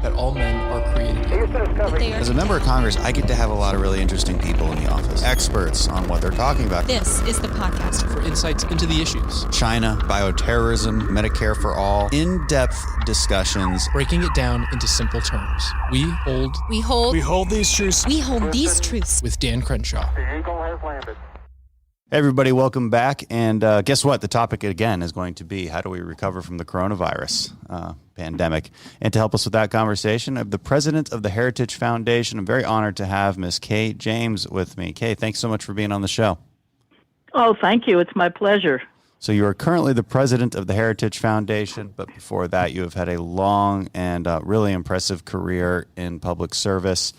that all men are created equal. As a member of Congress, I get to have a lot of really interesting people in the office, experts on what they're talking about. This is the podcast for insights into the issues. China, bioterrorism, Medicare for all, in-depth discussions. Breaking it down into simple terms. We hold these truths. We hold these truths. With Dan Crenshaw. The Eagle has landed. Hey everybody, welcome back. And guess what? The topic again is going to be how do we recover from the coronavirus pandemic? And to help us with that conversation, I have the president of the Heritage Foundation. I'm very honored to have Miss Kay James with me. Kay, thanks so much for being on the show. Oh, thank you. It's my pleasure. So you are currently the president of the Heritage Foundation, but before that you have had a long and really impressive career in public service.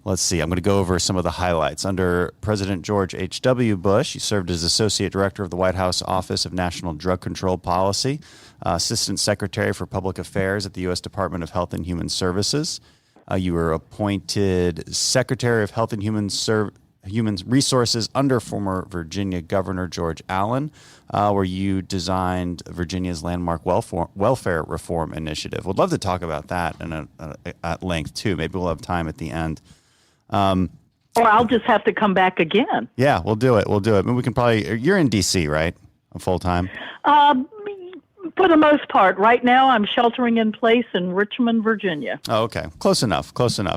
Let's see, I'm going to go over some of the highlights. Under President George H.W. Bush, you served as Associate Director of the White House Office of National Drug Control Policy, Assistant Secretary for Public Affairs at the U.S. Department of Health and Human Services. You were appointed Secretary of Health and Human Resources under former Virginia Governor George Allen, where you designed Virginia's landmark welfare reform initiative. Would love to talk about that at length, too. Maybe we'll have time at the end. Or I'll just have to come back again. Yeah, we'll do it. I mean, we can probably. You're in D.C., right? Full time. For the most part, right now I'm sheltering in place in Richmond, Virginia. Oh, okay, close enough.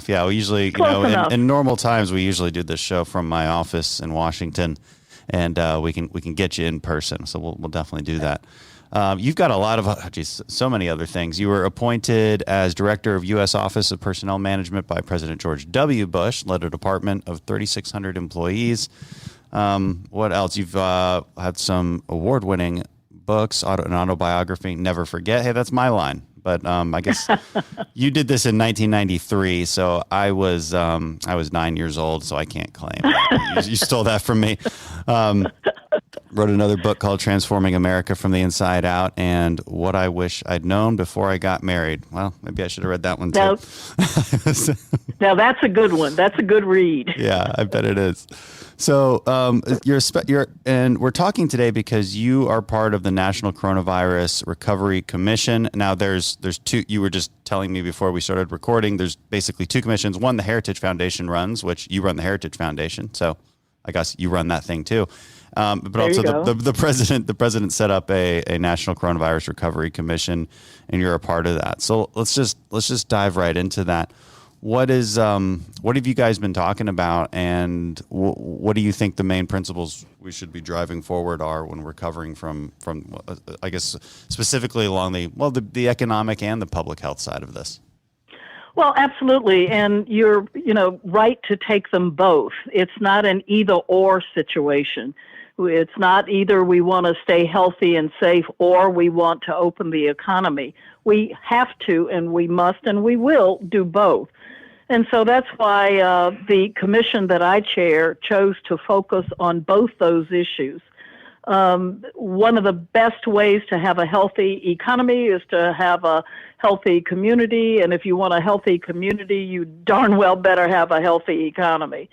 Yeah, we usually, in normal times, we usually do this show from my office in Washington, and we can get you in person. So we'll definitely do that. You've got a lot of, so many other things. You were appointed as Director of U.S. Office of Personnel Management by President George W. Bush, led a department of 3,600 employees. What else? You've had some award-winning books, an autobiography, Never Forget. Hey, that's my line. But I guess you did this in 1993, so I was 9 years old, so I can't claim that. You stole that from me. Wrote another book called Transforming America from the Inside Out and What I Wish I'd Known Before I Got Married. Well, maybe I should have read that one too. Now that's a good one. That's a good read. Yeah, I bet it is. So and we're talking today because you are part of the National Coronavirus Recovery Commission. Now there's two. You were just telling me before we started recording. There's basically two commissions. One, the Heritage Foundation runs, which you run the Heritage Foundation. So I guess you run that thing too. But also the president set up a National Coronavirus Recovery Commission, and you're a part of that. So let's just dive right into that. What have you guys been talking about, and what do you think the main principles we should be driving forward are when recovering from I guess specifically along the economic and the public health side of this? Well, absolutely, and you're right to take them both. It's not an either-or situation. It's not either we want to stay healthy and safe or we want to open the economy. We have to, and we must, and we will do both. And so that's why the commission that I chair chose to focus on both those issues. One of the best ways to have a healthy economy is to have a healthy community, and if you want a healthy community, you darn well better have a healthy economy.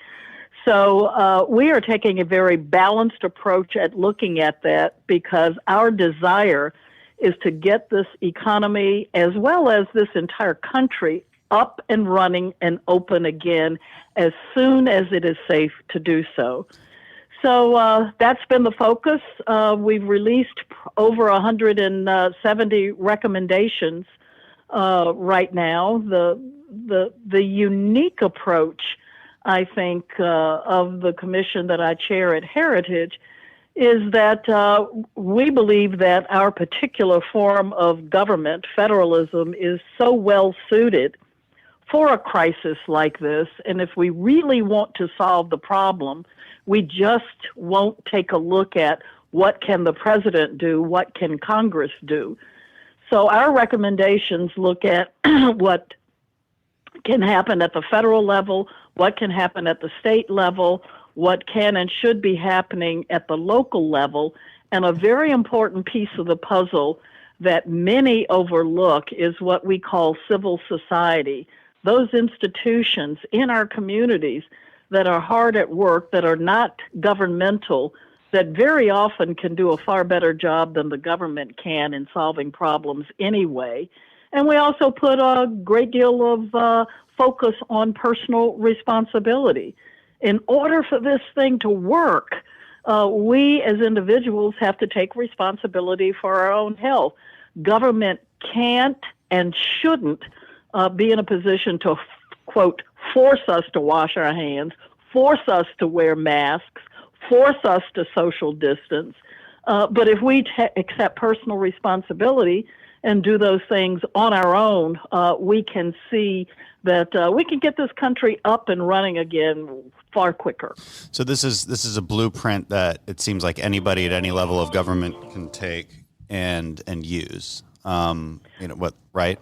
So we are taking a very balanced approach at looking at that because our desire is to get this economy as well as this entire country up and running and open again as soon as it is safe to do so. So that's been the focus. We've released over 170 recommendations right now. The unique approach, I think, of the commission that I chair at Heritage is that we believe that our particular form of government, federalism, is so well suited for a crisis like this. And if we really want to solve the problem, we just won't take a look at what can the president do, what can Congress do. So our recommendations look at what can happen at the federal level, what can happen at the state level, what can and should be happening at the local level, and a very important piece of the puzzle that many overlook is what we call civil society. Those institutions in our communities that are hard at work, that are not governmental, that very often can do a far better job than the government can in solving problems anyway. And we also put a great deal of focus on personal responsibility. In order for this thing to work, we as individuals have to take responsibility for our own health. Government can't and shouldn't be in a position to, quote, force us to wash our hands, force us to wear masks, force us to social distance. But if we accept personal responsibility and do those things on our own, we can see that we can get this country up and running again far quicker. So this is a blueprint that it seems like anybody at any level of government can take and use. Right?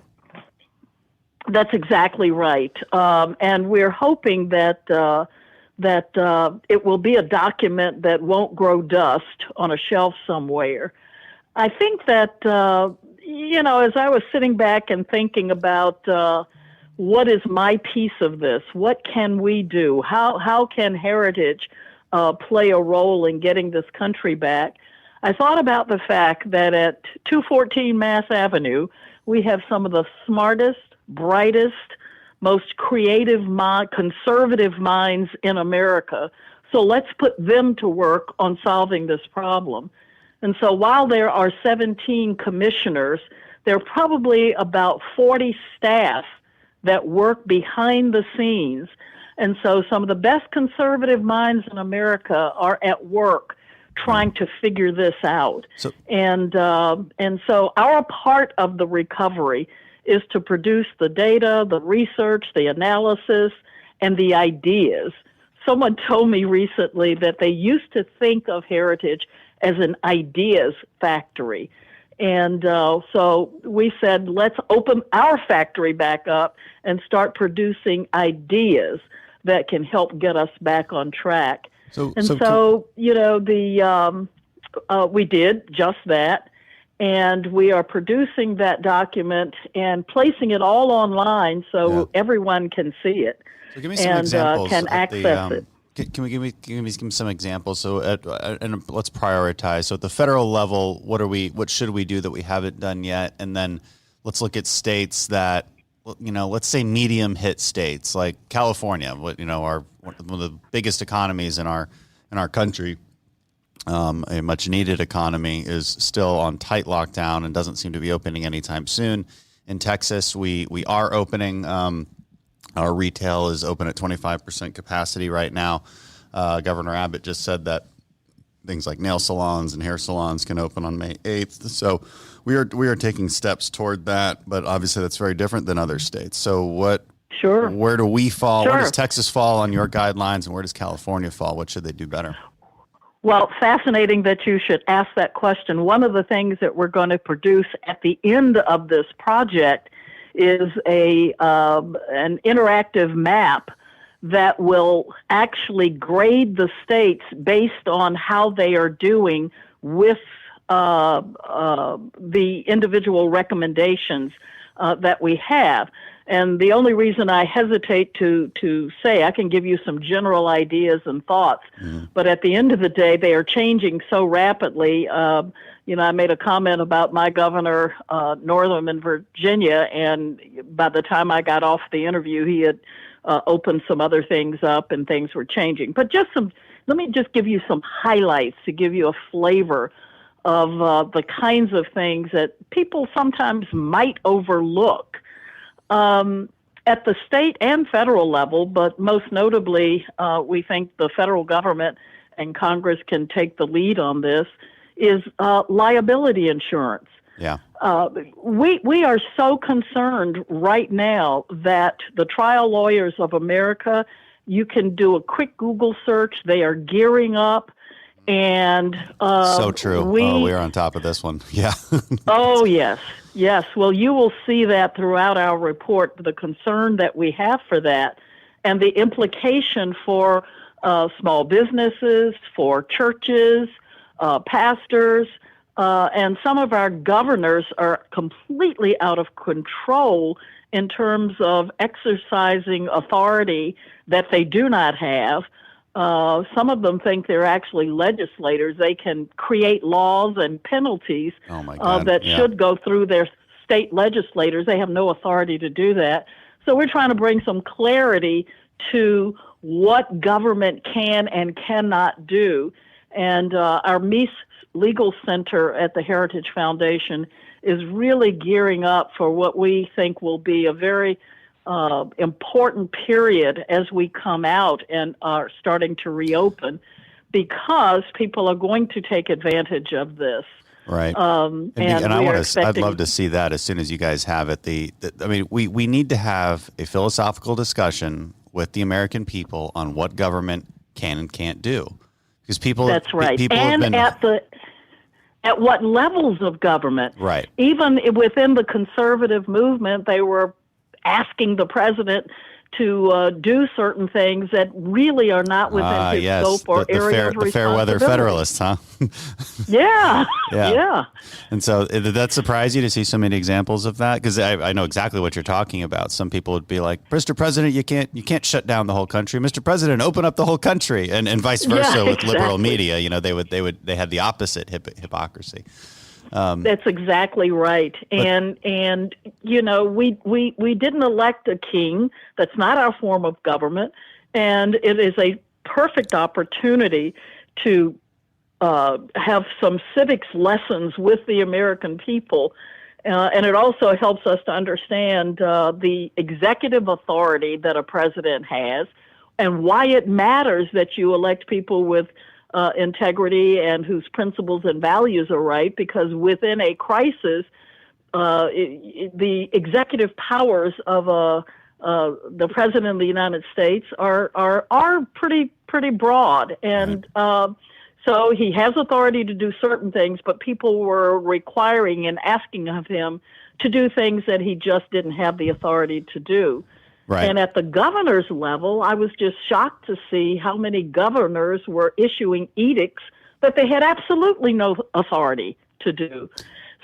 That's exactly right. And we're hoping that it will be a document that won't grow dust on a shelf somewhere. I think that, as I was sitting back and thinking about what is my piece of this, what can we do, how can heritage play a role in getting this country back, I thought about the fact that at 214 Mass Avenue, we have some of the smartest, brightest, most creative, conservative minds in America. So let's put them to work on solving this problem. And so while there are 17 commissioners, there are probably about 40 staff that work behind the scenes. And so some of the best conservative minds in America are at work trying to figure this out. And so our part of the recovery is to produce the data, the research, the analysis, and the ideas. Someone told me recently that they used to think of heritage as an ideas factory. And so we said, let's open our factory back up and start producing ideas that can help get us back on track. We did just that. And we are producing that document and placing it all online so everyone can see it and can access it. Can we give me some examples? So, and let's prioritize. So, at the federal level, what should we do that we haven't done yet? And then let's look at states that, let's say medium hit states like California. One of the biggest economies in our country. A much needed economy is still on tight lockdown and doesn't seem to be opening anytime soon. In Texas, we are opening. Our retail is open at 25% capacity right now. Governor Abbott just said that things like nail salons and hair salons can open on May 8th. So we are taking steps toward that, but obviously that's very different than other states. So where do we fall? Where does Texas fall on your guidelines, and where does California fall? What should they do better? Well, fascinating that you should ask that question. One of the things that we're going to produce at the end of this project is an interactive map that will actually grade the states based on how they are doing with the individual recommendations that we have. And the only reason I hesitate to say, I can give you some general ideas and thoughts, but at the end of the day, they are changing so rapidly. I made a comment about my governor, Northern Virginia, and by the time I got off the interview, he had opened some other things up and things were changing. But let me just give you some highlights to give you a flavor of the kinds of things that people sometimes might overlook. At the state and federal level, but most notably, we think the federal government and Congress can take the lead on this, is liability insurance. Yeah. We are so concerned right now that the trial lawyers of America, you can do a quick Google search, they are gearing up. And so true. We're on top of this one. Yeah. Oh, yes. Yes. Well, you will see that throughout our report, the concern that we have for that and the implication for small businesses, for churches, pastors, and some of our governors are completely out of control in terms of exercising authority that they do not have. Some of them think they're actually legislators. They can create laws and penalties that should go through their state legislators. They have no authority to do that. So we're trying to bring some clarity to what government can and cannot do. And our Meese Legal Center at the Heritage Foundation is really gearing up for what we think will be a very important period as we come out and are starting to reopen, because people are going to take advantage of this. Right. I'd love to see that as soon as you guys have it. We need to have a philosophical discussion with the American people on what government can and can't do, because people. That's right. At what levels of government. Right. Even within the conservative movement, they were asking the president to do certain things that really are not within his scope or area of responsibility. The fair weather Federalists, huh? Yeah. And so did that surprise you to see so many examples of that? Because I know exactly what you're talking about. Some people would be like, Mr. President, you can't shut down the whole country. Mr. President, open up the whole country. And vice versa with liberal media. They had the opposite hypocrisy. That's exactly right. And we didn't elect a king. That's not our form of government. And it is a perfect opportunity to have some civics lessons with the American people. And it also helps us to understand the executive authority that a president has and why it matters that you elect people with integrity and whose principles and values are right, because within a crisis, the executive powers of the President of the United States are pretty broad, and so he has authority to do certain things, but people were requiring and asking of him to do things that he just didn't have the authority to do. Right. And at the governor's level, I was just shocked to see how many governors were issuing edicts that they had absolutely no authority to do.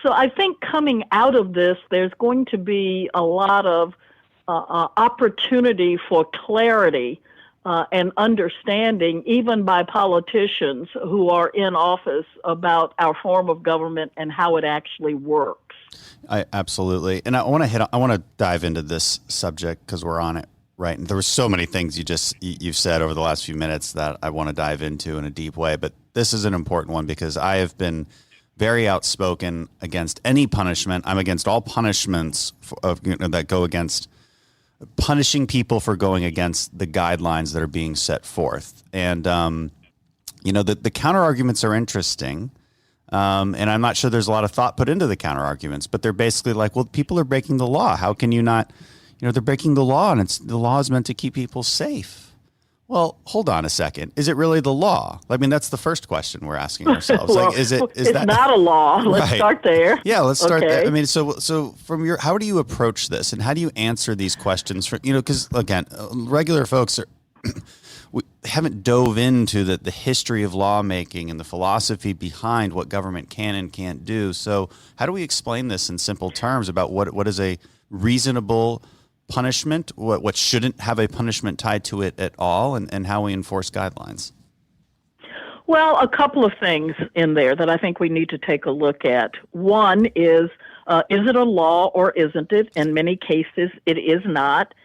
So I think coming out of this, there's going to be a lot of opportunity for clarity and understanding, even by politicians who are in office, about our form of government and how it actually works. Absolutely. And I want to dive into this subject because we're on it, right? And there were so many things you've said over the last few minutes that I want to dive into in a deep way. But this is an important one because I have been very outspoken against any punishment. I'm against all punishments that go against punishing people for going against the guidelines that are being set forth. And, the counter arguments are interesting. And I'm not sure there's a lot of thought put into the counter arguments, but they're basically like, well, people are breaking the law. How can you not, they're breaking the law, and the law is meant to keep people safe. Well, hold on a second. Is it really the law? I mean, that's the first question we're asking ourselves. Well, is it's that not a law? Let's start there. Yeah, let's start there. I mean, so from how do you approach this, and how do you answer these questions? Because again, regular folks we haven't dove into the history of lawmaking and the philosophy behind what government can and can't do. So how do we explain this in simple terms about what is a reasonable punishment, what shouldn't have a punishment tied to it at all, and how we enforce guidelines? Well, a couple of things in there that I think we need to take a look at. One is it a law or isn't it? In many cases, it is not.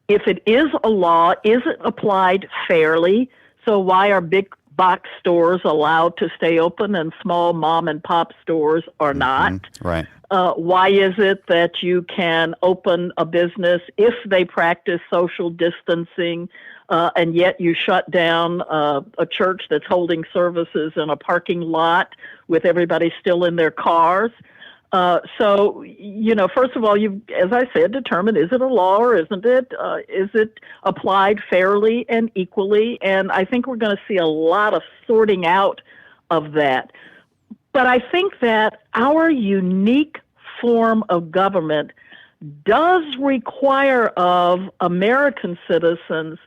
If it is a law, is it applied fairly? So why are big box stores allowed to stay open and small mom and pop stores are not? Right. Why is it that you can open a business if they practice social distancing, and yet you shut down a church that's holding services in a parking lot with everybody still in their cars? So, first of all, as I said, determine, is it a law or isn't it? Is it applied fairly and equally? And I think we're going to see a lot of sorting out of that. But I think that our unique form of government does require of American citizens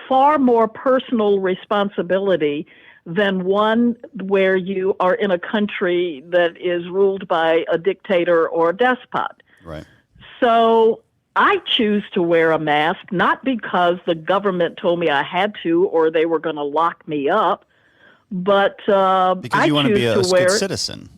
far more personal responsibility than one where you are in a country that is ruled by a dictator or a despot. Right. So I choose to wear a mask, not because the government told me I had to or they were going to lock me up, but because you want to be a good citizen.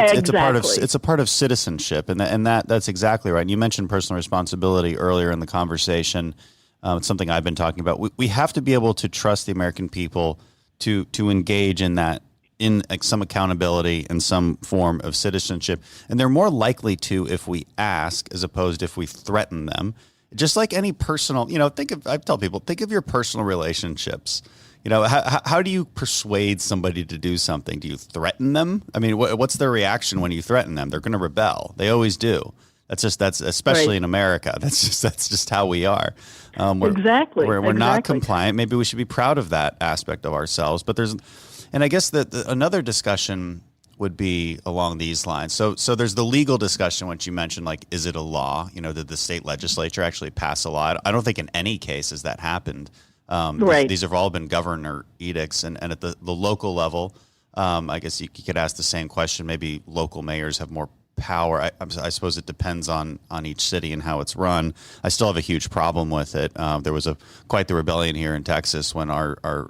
It's a part of citizenship, and that's exactly right. And you mentioned personal responsibility earlier in the conversation. It's something I've been talking about. We have to be able to trust the American people to engage in that, in some accountability and some form of citizenship, and they're more likely to if we ask as opposed to if we threaten them. Just like any personal, I tell people, think of your personal relationships. How do you persuade somebody to do something? Do you threaten them? I mean, what's their reaction when you threaten them? They're going to rebel. They always do. That's especially right. In America. That's just how we are. Exactly. We're not compliant. Maybe we should be proud of that aspect of ourselves. But and I guess that another discussion would be along these lines. So there's the legal discussion, which you mentioned, like, is it a law? Did the state legislature actually pass a law? I don't think in any case has that happened. Right. These have all been governor edicts, and at the local level, I guess you could ask the same question. Maybe local mayors have more power. I suppose it depends on each city and how it's run. I still have a huge problem with it. There was quite the rebellion here in Texas when our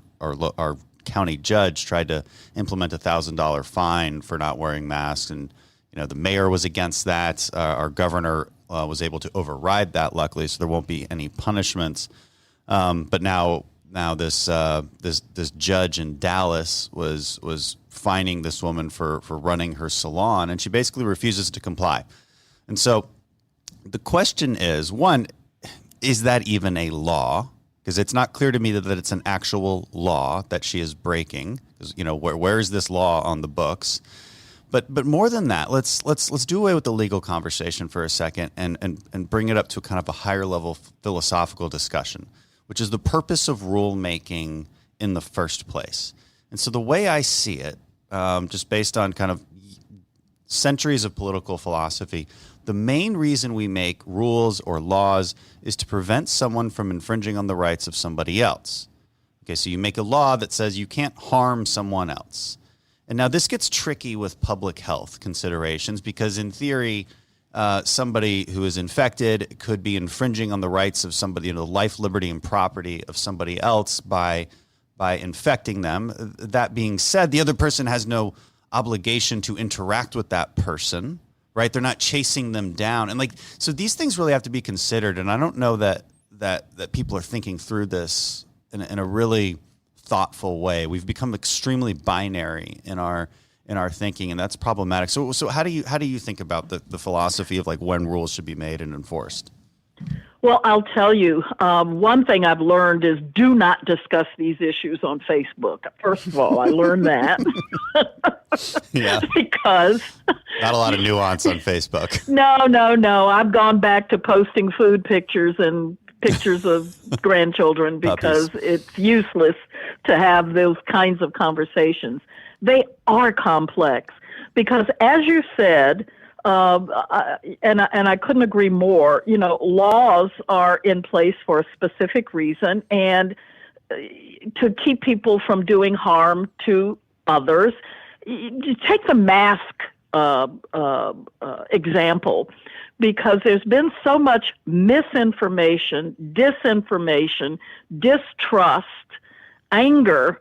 county judge tried to implement $1,000 fine for not wearing masks, and the mayor was against that. Our governor was able to override that, luckily, so there won't be any punishments. But now this judge in Dallas was fining this woman for running her salon, and she basically refuses to comply. And so the question is, one, is that even a law? Because it's not clear to me that it's an actual law that she is breaking. Because where is this law on the books? But more than that, let's do away with the legal conversation for a second and bring it up to kind of a higher level philosophical discussion, which is the purpose of rulemaking in the first place. And so the way I see it, just based on kind of centuries of political philosophy, the main reason we make rules or laws is to prevent someone from infringing on the rights of somebody else. Okay, so you make a law that says you can't harm someone else. And now this gets tricky with public health considerations because in theory, somebody who is infected could be infringing on the rights of somebody, the life, liberty, and property of somebody else by infecting them. That being said, the other person has no obligation to interact with that person, right? They're not chasing them down. And so these things really have to be considered. And I don't know that people are thinking through this in a really thoughtful way. We've become extremely binary in our thinking, and that's problematic. So how do you think about the philosophy of when rules should be made and enforced? Well, I'll tell you, one thing I've learned is do not discuss these issues on Facebook. First of all, I learned that. Yeah. Because not a lot of nuance on Facebook. No. I've gone back to posting food pictures and pictures of grandchildren because it's useless to have those kinds of conversations. They are complex because, as you said, and I couldn't agree more, laws are in place for a specific reason and to keep people from doing harm to others. You take the mask example, because there's been so much misinformation, disinformation, distrust, anger.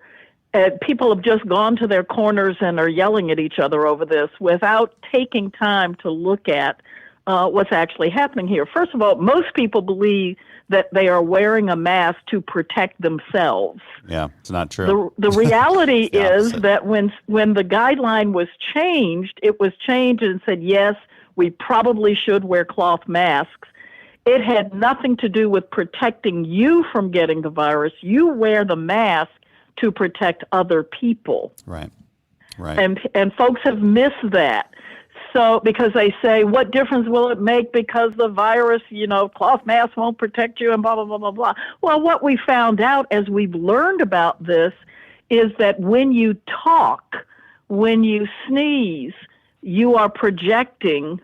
People have just gone to their corners and are yelling at each other over this without taking time to look at what's actually happening here. First of all, most people believe that they are wearing a mask to protect themselves. Yeah, it's not true. The reality is that when the guideline was changed, it was changed and said, yes, we probably should wear cloth masks. It had nothing to do with protecting you from getting the virus. You wear the mask to protect other people. Right. And folks have missed that. So because they say, what difference will it make because the virus, cloth masks won't protect you and blah, blah, blah, blah, blah. Well, what we found out as we've learned about this is that when you talk, when you sneeze, you are projecting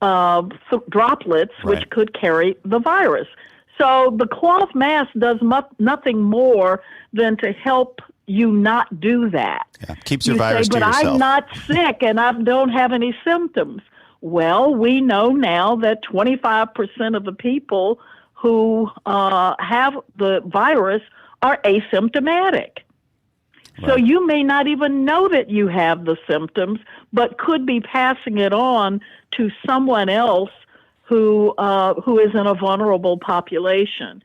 droplets, which could carry the virus. So the cloth mask does nothing more than to help you not do that. Yeah, keeps your virus to yourself. But I'm not sick and I don't have any symptoms. Well, we know now that 25% of the people who have the virus are asymptomatic. So you may not even know that you have the symptoms, but could be passing it on to someone else who is in a vulnerable population.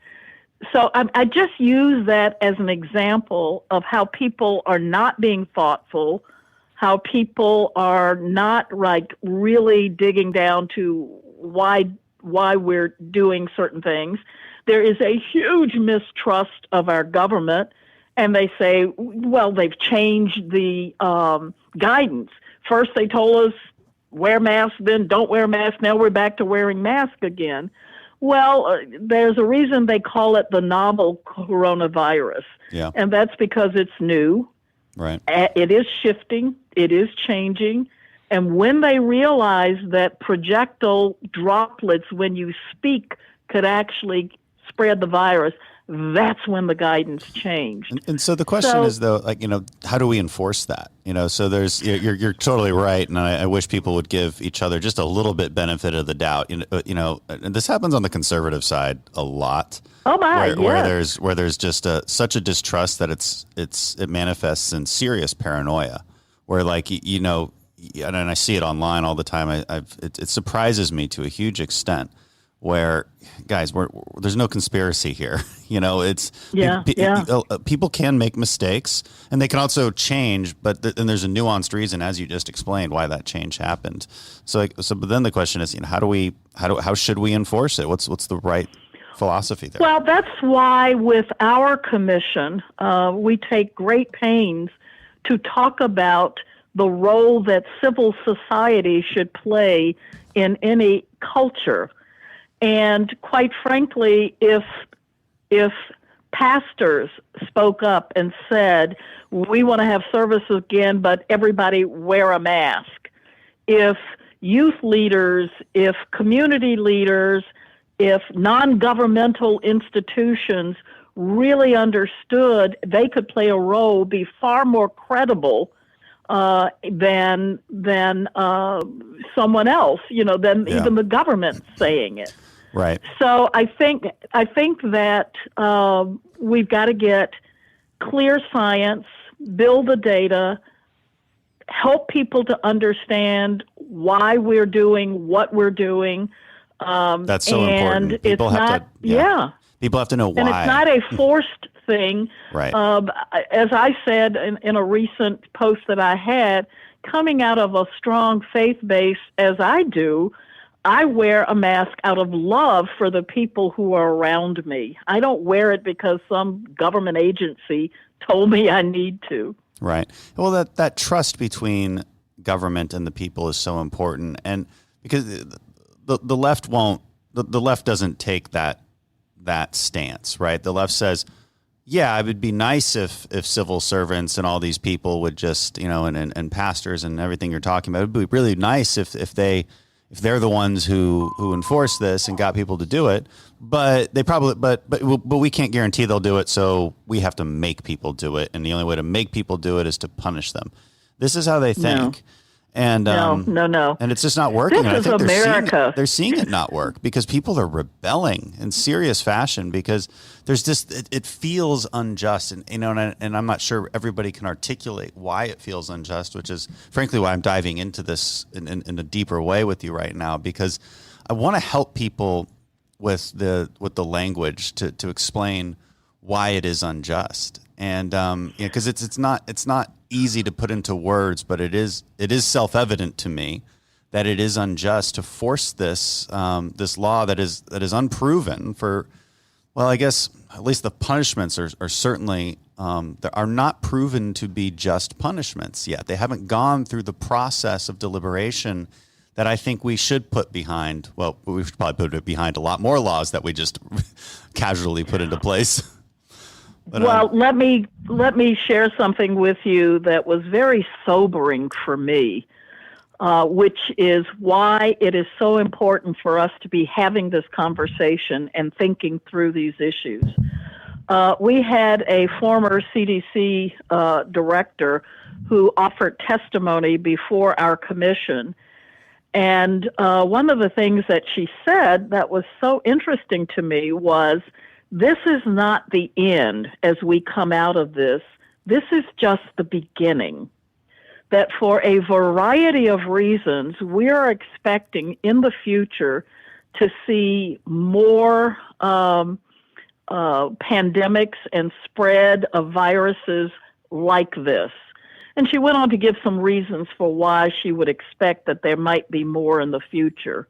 So I just use that as an example of how people are not being thoughtful, how people are not like really digging down to why we're doing certain things. There is a huge mistrust of our government, and they say, well, they've changed the guidance. First they told us wear masks, then don't wear masks. Now we're back to wearing masks again. Well, there's a reason they call it the novel coronavirus, and that's because it's new. Right. It is shifting. It is changing. And when they realize that projectile droplets, when you speak, could actually spread the virus, that's when the guidance changed. And so the question is, though, like, how do we enforce that? So you're totally right. And I wish people would give each other just a little bit benefit of the doubt. And this happens on the conservative side a lot. Oh my, where there's just such a distrust that it manifests in serious paranoia, where and I see it online all the time. It surprises me to a huge extent. Where, guys, there's no conspiracy here. People can make mistakes, and they can also change. But then there's a nuanced reason, as you just explained, why that change happened. But then the question is, how should we enforce it? What's the right philosophy there? Well, that's why with our commission, we take great pains to talk about the role that civil society should play in any culture. And quite frankly, if pastors spoke up and said, we want to have service again, but everybody wear a mask. If youth leaders, if community leaders, if non-governmental institutions really understood they could play a role, be far more credible than someone else, than even the government saying it. Right. So I think that we've got to get clear science, build the data, help people to understand why we're doing what we're doing. That's so important. People have to know why. And it's not a forced thing. Right. As I said in a recent post that I had, coming out of a strong faith base as I do, I wear a mask out of love for the people who are around me. I don't wear it because some government agency told me I need to. Right. Well, that trust between government and the people is so important, and because the left won't, the left doesn't take that stance, right? The left says, yeah, it would be nice if civil servants and all these people would just, and pastors and everything you're talking about, it would be really nice if they're the ones who enforce this and got people to do it, but they probably, but we can't guarantee they'll do it. So we have to make people do it. And the only way to make people do it is to punish them. This is how they think. No. And no. And it's just not working. This is America. They're seeing it not work because people are rebelling in serious fashion because there's just it feels unjust, and I'm not sure everybody can articulate why it feels unjust, which is frankly why I'm diving into this in a deeper way with you right now, because I want to help people with the language to explain why it is unjust, and because it's not easy to put into words, but it is self-evident to me that it is unjust to force this law that is unproven for, well, I guess at least the punishments are certainly are not proven to be just punishments yet. They haven't gone through the process of deliberation that I think we should put behind. Well, we should probably put it behind a lot more laws that we just casually put into place. But, well, let me share something with you that was very sobering for me, which is why it is so important for us to be having this conversation and thinking through these issues. We had a former CDC director who offered testimony before our commission, and one of the things that she said that was so interesting to me was, this is not the end as we come out of this. this is just the beginning. That for a variety of reasons, we are expecting in the future to see more pandemics and spread of viruses like this. And she went on to give some reasons for why she would expect that there might be more in the future.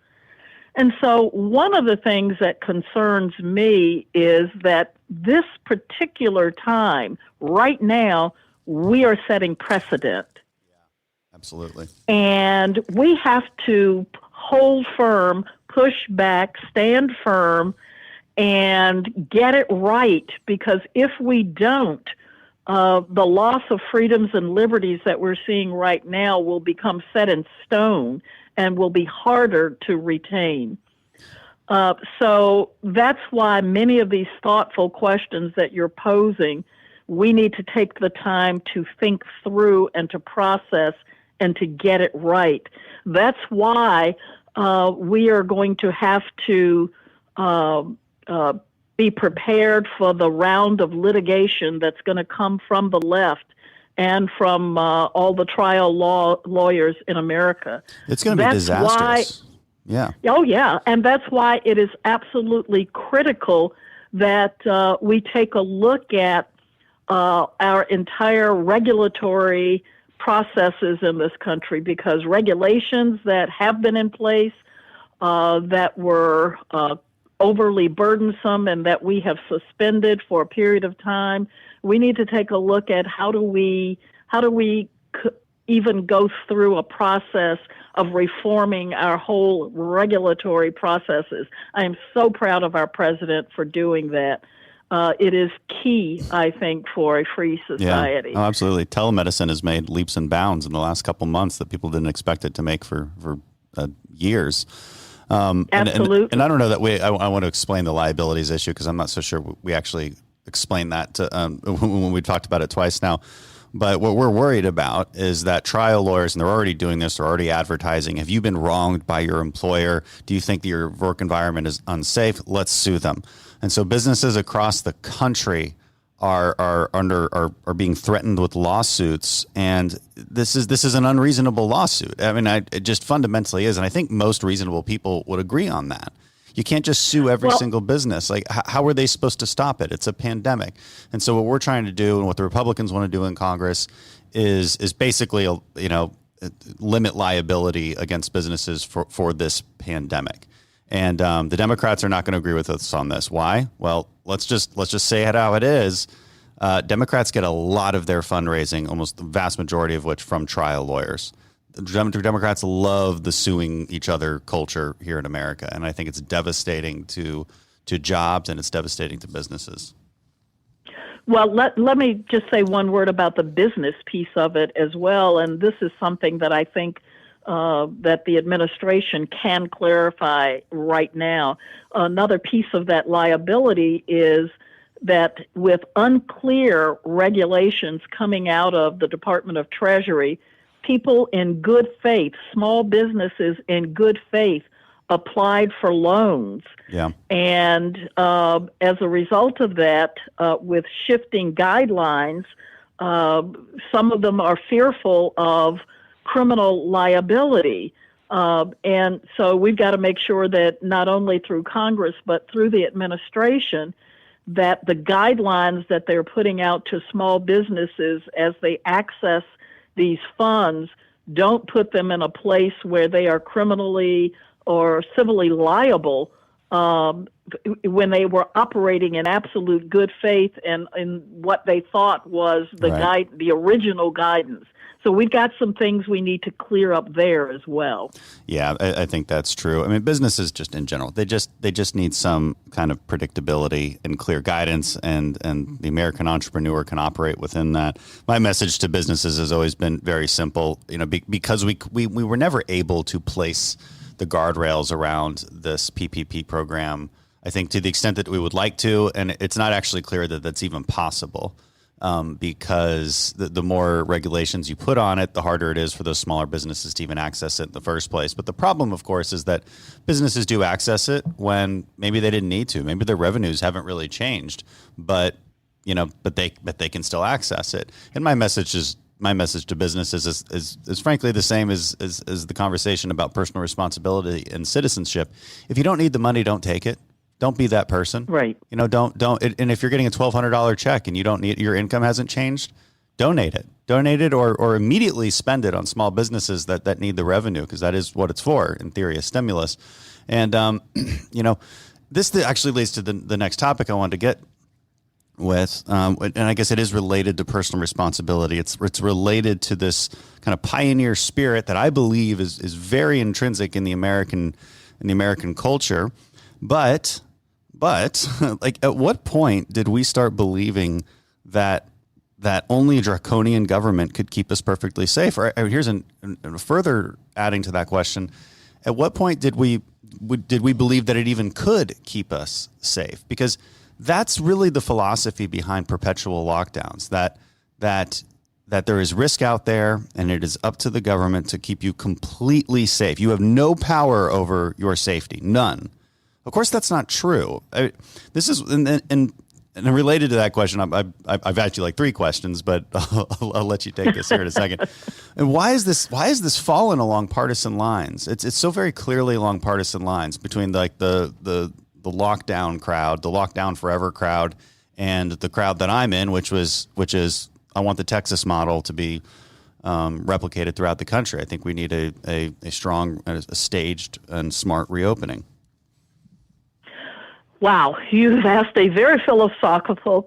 And so one of the things that concerns me is that this particular time, right now, we are setting precedent. Absolutely. And we have to hold firm, push back, stand firm, and get it right, because if we don't, the loss of freedoms and liberties that we're seeing right now will become set in stone and will be harder to retain. So that's why many of these thoughtful questions that you're posing, we need to take the time to think through and to process and to get it right. That's why we are going to have to be prepared for the round of litigation that's going to come from the left and from all the trial lawyers in America. It's going to be disastrous. Yeah. Oh, yeah. And that's why it is absolutely critical that we take a look at our entire regulatory processes in this country, because regulations that have been in place that were overly burdensome and that we have suspended for a period of time, we need to take a look at how do we even go through a process of reforming our whole regulatory processes. I am so proud of our president for doing that. It is key, I think, for a free society. Yeah. Oh, absolutely. Telemedicine has made leaps and bounds in the last couple months that people didn't expect it to make for years. Absolutely. And I don't know that I want to explain the liabilities issue, because I'm not so sure we actually explained that when we talked about it twice now. But what we're worried about is that trial lawyers, and they're already doing this, they're already advertising. Have you been wronged by your employer? Do you think that your work environment is unsafe? Let's sue them. And so businesses across the country are being threatened with lawsuits, and this is an unreasonable lawsuit. I mean, it just fundamentally is, and I think most reasonable people would agree on that. You can't just sue every single business. Like, how are they supposed to stop it? It's a pandemic. And so what we're trying to do, and what the Republicans want to do in Congress, is basically, limit liability against businesses for this pandemic. And the Democrats are not going to agree with us on this. Why? Well, let's just say it how it is. Democrats get a lot of their fundraising, almost the vast majority of which, from trial lawyers. The Democrats love the suing each other culture here in America, and I think it's devastating to jobs, and it's devastating to businesses. Well, let me just say one word about the business piece of it as well, and this is something that I think that the administration can clarify right now. Another piece of that liability is that with unclear regulations coming out of the Department of Treasury, people in good faith, small businesses in good faith, applied for loans. Yeah. And as a result of that, with shifting guidelines, some of them are fearful of criminal liability. And so we've got to make sure that not only through Congress, but through the administration, that the guidelines that they're putting out to small businesses as they access these funds don't put them in a place where they are criminally or civilly liable when they were operating in absolute good faith and in what they thought was the original guidance. So we've got some things we need to clear up there as well. Yeah, I think that's true. I mean, businesses just in general, they just need some kind of predictability and clear guidance, and the American entrepreneur can operate within that. My message to businesses has always been very simple. Because we were never able to place the guardrails around this PPP program, I think, to the extent that we would like to, and it's not actually clear that that's even possible. Because the more regulations you put on it, the harder it is for those smaller businesses to even access it in the first place. But the problem, of course, is that businesses do access it when maybe they didn't need to. Maybe their revenues haven't really changed, but but they can still access it. And my message to businesses is frankly the same as the conversation about personal responsibility and citizenship. If you don't need the money, don't take it. Don't be that person. Right. Don't. And if you're getting a $1,200 check and you don't need, your income hasn't changed, donate it or immediately spend it on small businesses that need the revenue, because that is what it's for, in theory, a stimulus. And, this actually leads to the next topic I wanted to get with, and I guess it is related to personal responsibility. It's related to this kind of pioneer spirit that I believe is very intrinsic in the American culture. But like, at what point did we start believing that only a draconian government could keep us perfectly safe? Or here's further adding to that question: at what point did we believe that it even could keep us safe? Because that's really the philosophy behind perpetual lockdowns, that there is risk out there and it is up to the government to keep you completely safe. You have no power over your safety, none. Of course, that's not true. This is and related to that question, I've actually like 3 questions, but I'll let you take this here in a second. And why is this fallen along partisan lines? It's so very clearly along partisan lines between like the lockdown crowd, the lockdown forever crowd, and the crowd that I'm in, which is I want the Texas model to be replicated throughout the country. I think we need a strong, a staged and smart reopening. Wow, you've asked a very philosophical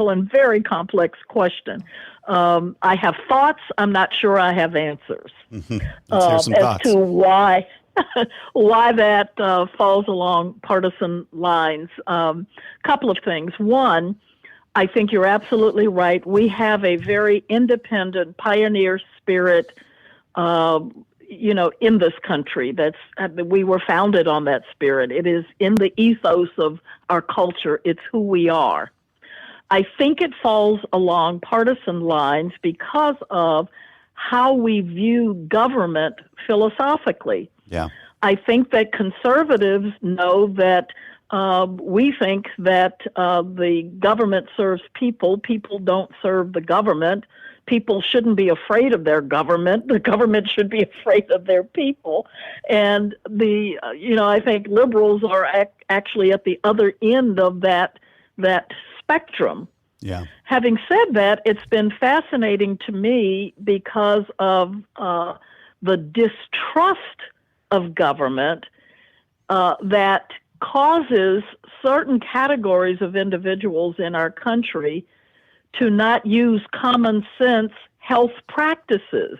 and very complex question. I have thoughts. I'm not sure I have answers Let's hear some thoughts. To why that falls along partisan lines. Couple of things. One, I think you're absolutely right. We have a very independent pioneer spirit in this country. We were founded on that spirit. It is in the ethos of our culture. It's who we are. I think it falls along partisan lines because of how we view government philosophically. Yeah. I think that conservatives know that we think that the government serves people. People don't serve the government. People shouldn't be afraid of their government. The government should be afraid of their people. And I think liberals are actually at the other end of that spectrum. Yeah. Having said that, it's been fascinating to me because of the distrust of government that causes certain categories of individuals in our country to not use common sense health practices.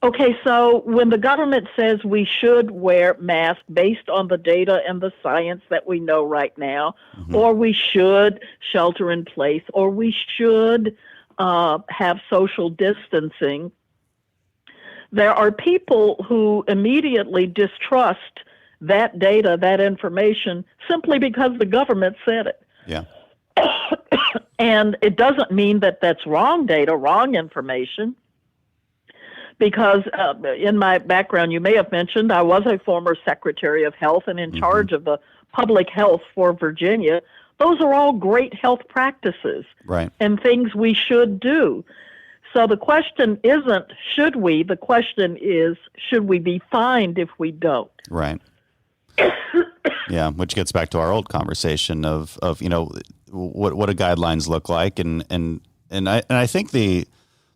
Okay, so when the government says we should wear masks based on the data and the science that we know right now, or we should shelter in place, or we should have social distancing, there are people who immediately distrust that data, that information, simply because the government said it. Yeah. And it doesn't mean that that's wrong data, wrong information, because in my background, you may have mentioned, I was a former Secretary of Health and in charge of the public health for Virginia. Those are all great health practices, right, and things we should do. So the question isn't should we, the question is should we be fined if we don't? Right. Yeah, which gets back to our old conversation of what do guidelines look like, and I think the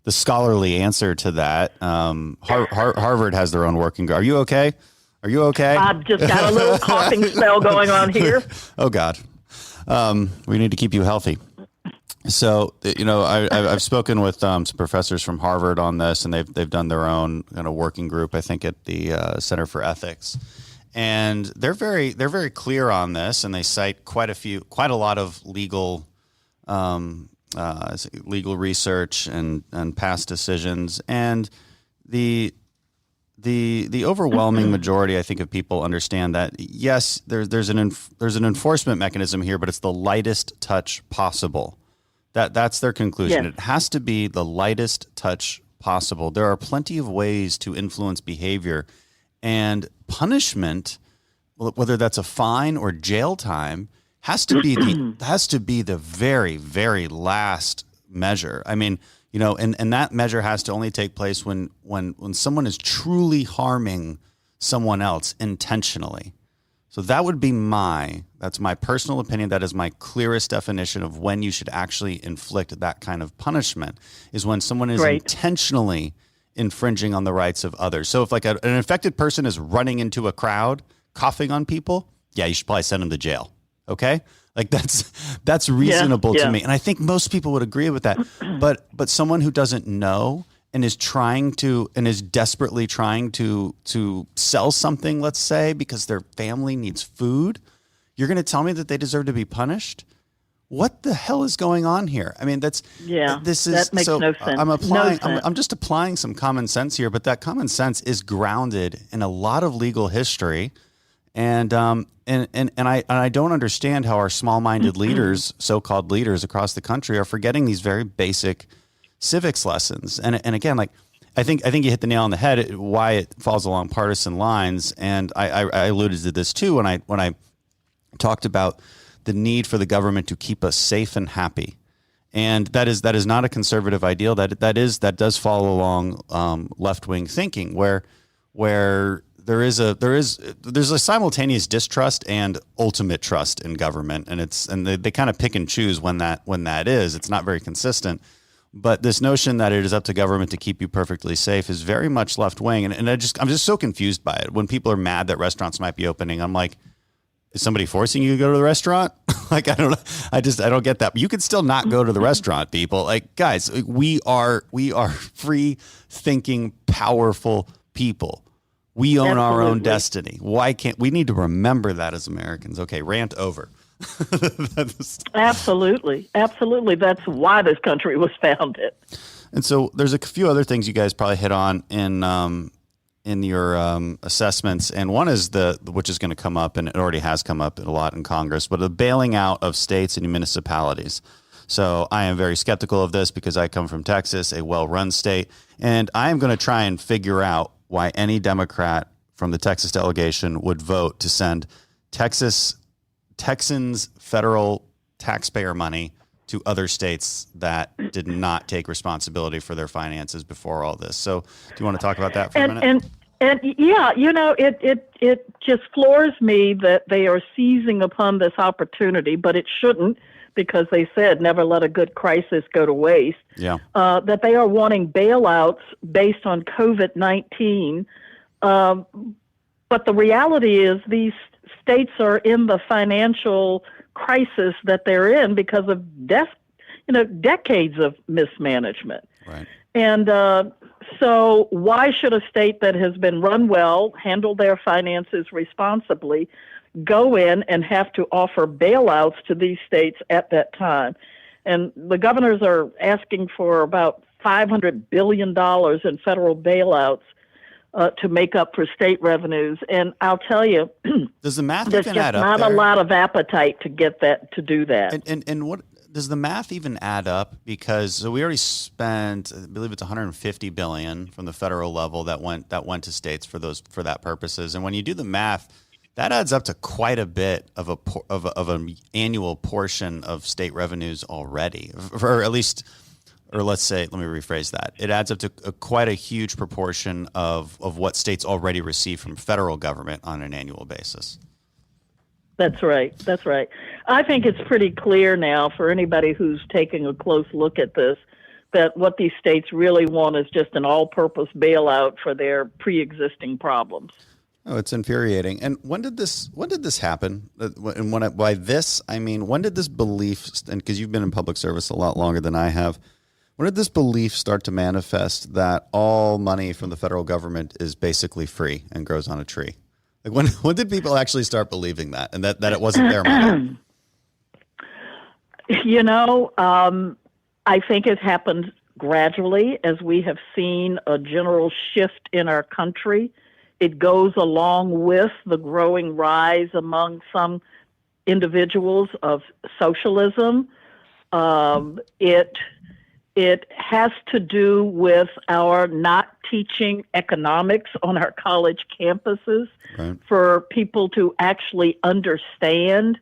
scholarly answer to that, Harvard has their own working group. Are you okay? Are you okay? I've just got a little coughing spell going on here. Oh God, we need to keep you healthy. So I've spoken with some professors from Harvard on this, and they've done their own kind of working group, I think, at the Center for Ethics. And they're very clear on this, and they cite quite a lot of legal research and past decisions. And the overwhelming majority, I think, of people understand that yes, there's an enforcement mechanism here, but it's the lightest touch possible. That's their conclusion. Yes. It has to be the lightest touch possible. There are plenty of ways to influence behavior. And punishment, whether that's a fine or jail time, has to be the very, very last measure. I mean, and that measure has to only take place when someone is truly harming someone else intentionally. So that would be that's my personal opinion. That is my clearest definition of when you should actually inflict that kind of punishment, is when someone is intentionally infringing on the rights of others. So if like an infected person is running into a crowd, coughing on people, yeah, you should probably send them to jail. Okay? Like that's reasonable to me. And I think most people would agree with that. But someone who doesn't know and is desperately trying to sell something, let's say, because their family needs food, you're going to tell me that they deserve to be punished? What the hell is going on here? I mean, that makes no sense. I'm just applying some common sense here, but that common sense is grounded in a lot of legal history. And I don't understand how our small-minded leaders, so-called leaders across the country, are forgetting these very basic civics lessons. And again, like I think you hit the nail on the head. Why it falls along partisan lines, and I alluded to this too when I talked about the need for the government to keep us safe and happy, and that is not a conservative ideal. That does fall along left-wing thinking, where there's a simultaneous distrust and ultimate trust in government, and they kind of pick and choose when that is. It's not very consistent. But this notion that it is up to government to keep you perfectly safe is very much left wing, and I'm just so confused by it. When people are mad that restaurants might be opening, I'm like, is somebody forcing you to go to the restaurant? Like, I don't know. I don't get that. But you can still not go to the restaurant, people. Like, guys, we are free thinking, powerful people. We own our own destiny. Why can't we need to remember that as Americans? Okay, rant over. Absolutely. That's why this country was founded. And so there's a few other things you guys probably hit on in your assessments, and one is which is going to come up, and it already has come up a lot in Congress, but the bailing out of states and municipalities. So I am very skeptical of this because I come from Texas, a well-run state, and I am going to try and figure out why any Democrat from the Texas delegation would vote to send Texans federal taxpayer money to other states that did not take responsibility for their finances before all this. So do you want to talk about that for a minute? And yeah, it just floors me that they are seizing upon this opportunity, but it shouldn't, because they said never let a good crisis go to waste. Yeah. That they are wanting bailouts based on COVID-19. But the reality is these states are in the financial crisis that they're in because of decades of mismanagement. Right. And so why should a state that has been run well, handle their finances responsibly, go in and have to offer bailouts to these states at that time? And the governors are asking for about $500 billion in federal bailouts to make up for state revenues. And I'll tell you, does the math there's even just add up not there? a lot of appetite to do that. And what does the math even add up? Because so we already spent, I believe it's $150 billion from the federal level that went to states for that purposes. And when you do the math, that adds up to quite a bit of an annual portion of state revenues already, or at least. Or let's say, let me rephrase that. It adds up to quite a huge proportion of what states already receive from federal government on an annual basis. That's right. I think it's pretty clear now for anybody who's taking a close look at this that what these states really want is just an all-purpose bailout for their pre-existing problems. Oh, it's infuriating. And when did this happen? And by this, I mean, when did this belief, and because you've been in public service a lot longer than I have, when did this belief start to manifest that all money from the federal government is basically free and grows on a tree? Like when did people actually start believing that, and that it wasn't their money? I think it happened gradually as we have seen a general shift in our country. It goes along with the growing rise among some individuals of socialism. It has to do with our not teaching economics on our college campuses, right, for people to actually understand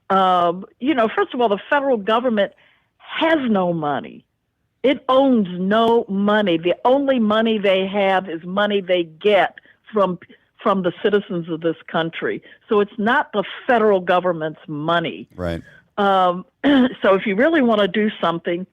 First of all, the federal government has no money. It owns no money. The only money they have is money they get from the citizens of this country. So it's not the federal government's money. Right. So if you really want to do something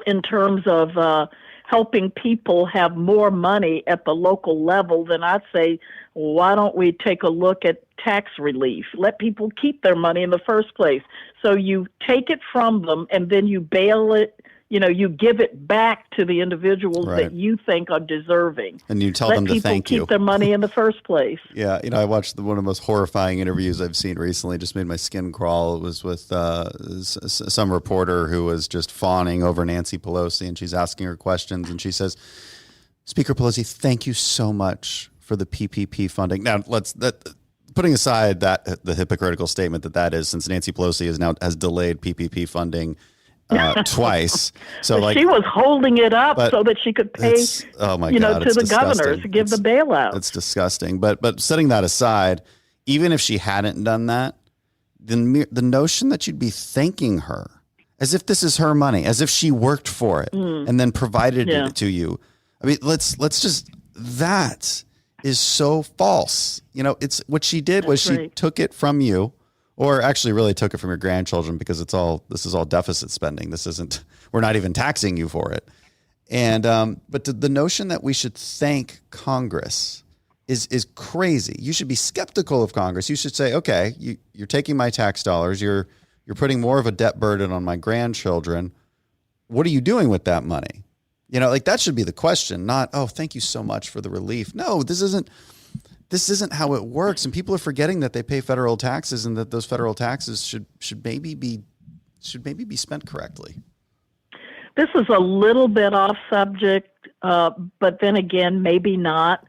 in terms of helping people have more money at the local level, then I'd say, why don't we take a look at tax relief? Let people keep their money in the first place. So you take it from them and then you bail it, you give it back to the individuals that you think are deserving. And you tell them to thank you. Let people keep their money in the first place. Yeah, I watched one of the most horrifying interviews I've seen recently. Just made my skin crawl. It was with some reporter who was just fawning over Nancy Pelosi, and she's asking her questions, and she says, "Speaker Pelosi, thank you so much for the PPP funding." Now, putting aside the hypocritical statement that is, since Nancy Pelosi has delayed PPP funding twice. So she was holding it up so that she could pay, oh my God, to the governors to give the bailout. It's disgusting. But setting that aside, even if she hadn't done that, then the notion that you'd be thanking her as if this is her money, as if she worked for it and then provided it to you. I mean, let's just, that is so false. It's what she did was she took it from you. Or actually really took it from your grandchildren, because this is all deficit spending. We're not even taxing you for it. And, but the notion that we should thank Congress is crazy. You should be skeptical of Congress. You should say, okay, you're taking my tax dollars. You're putting more of a debt burden on my grandchildren. What are you doing with that money? That should be the question, not, oh, thank you so much for the relief. No, this isn't how it works, and people are forgetting that they pay federal taxes, and that those federal taxes should maybe be spent correctly. This is a little bit off subject, but then again, maybe not.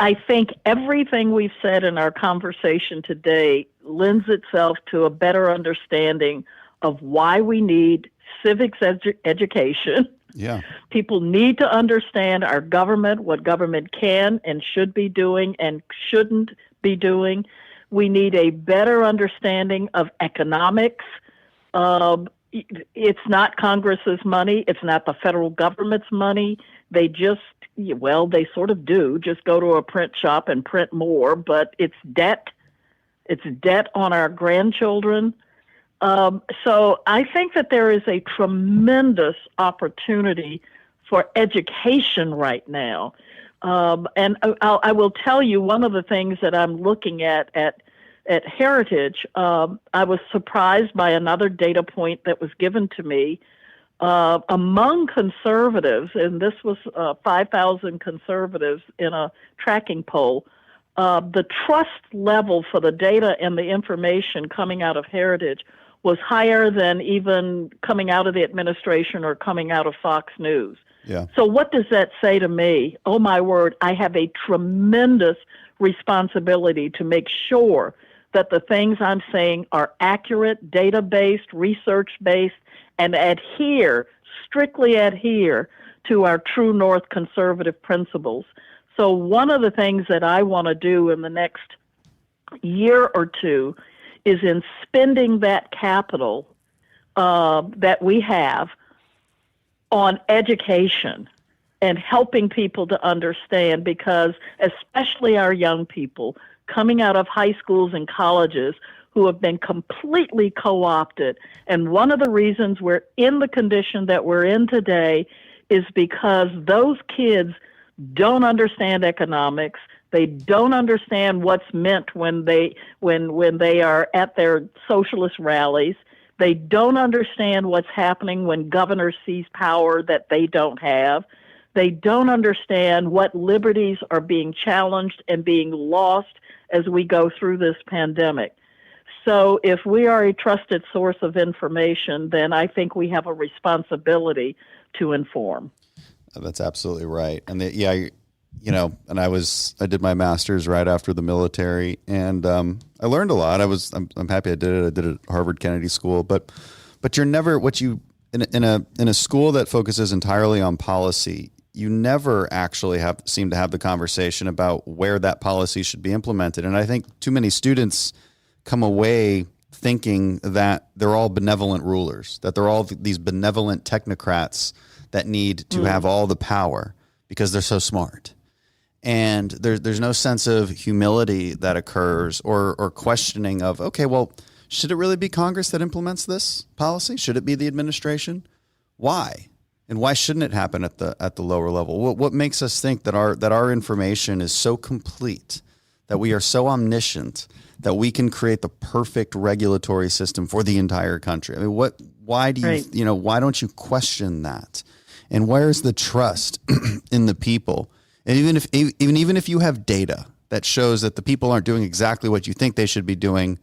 I think everything we've said in our conversation today lends itself to a better understanding of why we need civics education. Yeah. People need to understand our government, what government can and should be doing and shouldn't be doing. We need a better understanding of economics. It's not Congress's money. It's not the federal government's money. They sort of do just go to a print shop and print more, but it's debt. It's debt on our grandchildren. So I think that there is a tremendous opportunity for education right now. And I will tell you one of the things that I'm looking at Heritage. I was surprised by another data point that was given to me. Among conservatives, and this was 5,000 conservatives in a tracking poll, the trust level for the data and the information coming out of Heritage was higher than even coming out of the administration or coming out of Fox News. Yeah. So what does that say to me? Oh, my word, I have a tremendous responsibility to make sure that the things I'm saying are accurate, data-based, research-based, and strictly adhere to our true North conservative principles. So one of the things that I want to do in the next year or two is in spending that capital that we have on education and helping people to understand, because especially our young people coming out of high schools and colleges who have been completely co-opted. And one of the reasons we're in the condition that we're in today is because those kids don't understand economics. They don't understand what's meant when they are at their socialist rallies. They don't understand what's happening when governors seize power that they don't have. They don't understand what liberties are being challenged and being lost as we go through this pandemic. So if we are a trusted source of information, then I think we have a responsibility to inform. That's absolutely right. And and I did my master's right after the military, and I learned a lot. I'm happy I did it. I did it at Harvard Kennedy School, but you're never in a school that focuses entirely on policy. You never actually seem to have the conversation about where that policy should be implemented. And I think too many students come away thinking that they're all benevolent rulers, that they're all these benevolent technocrats that need to have all the power because they're so smart. And there's no sense of humility that occurs or questioning of, okay, well, should it really be Congress that implements this policy? Should it be the administration? Why? And why shouldn't it happen at the lower level? What makes us think that our information is so complete, that we are so omniscient, that we can create the perfect regulatory system for the entire country? I mean, why do you, why don't you question that? And where's the trust in the people? And even if you have data that shows that the people aren't doing exactly what you think they should be doing,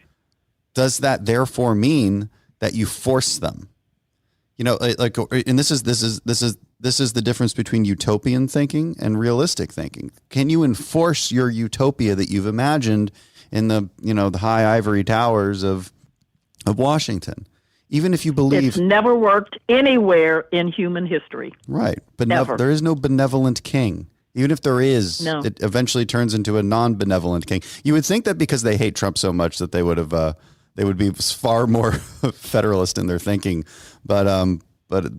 does that therefore mean that you force them? And this is the difference between utopian thinking and realistic thinking. Can you enforce your utopia that you've imagined in the high ivory towers of Washington? Even if you believe it's never worked anywhere in human history. Right. There is no benevolent king. Even if there is, it eventually turns into a non-benevolent king. You would think that because they hate Trump so much that they would be far more federalist in their thinking, but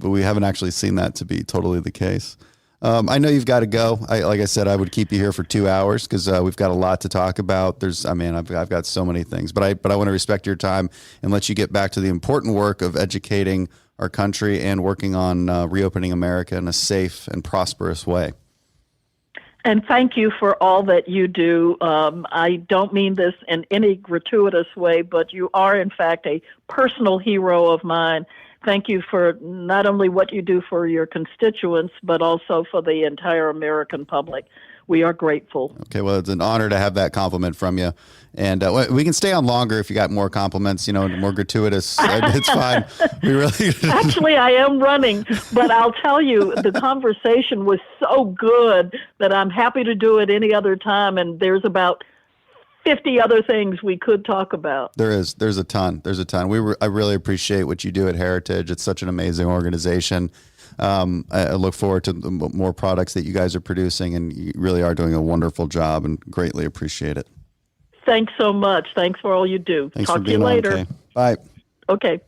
we haven't actually seen that to be totally the case. I know you've got to go. Like I said, I would keep you here for 2 hours because we've got a lot to talk about. I've got so many things, but I want to respect your time and let you get back to the important work of educating our country and working on reopening America in a safe and prosperous way. And thank you for all that you do. I don't mean this in any gratuitous way, but you are, in fact, a personal hero of mine. Thank you for not only what you do for your constituents, but also for the entire American public. We are grateful. Okay, well, it's an honor to have that compliment from you. And we can stay on longer if you got more compliments, more gratuitous. It's fine. We really Actually, I am running, but I'll tell you, the conversation was so good that I'm happy to do it any other time. And there's about 50 other things we could talk about. There's a ton. I really appreciate what you do at Heritage. It's such an amazing organization. I look forward to the more products that you guys are producing, and you really are doing a wonderful job and greatly appreciate it. Thanks so much. Thanks for all you do. Talk to you later. Okay. Bye. Okay.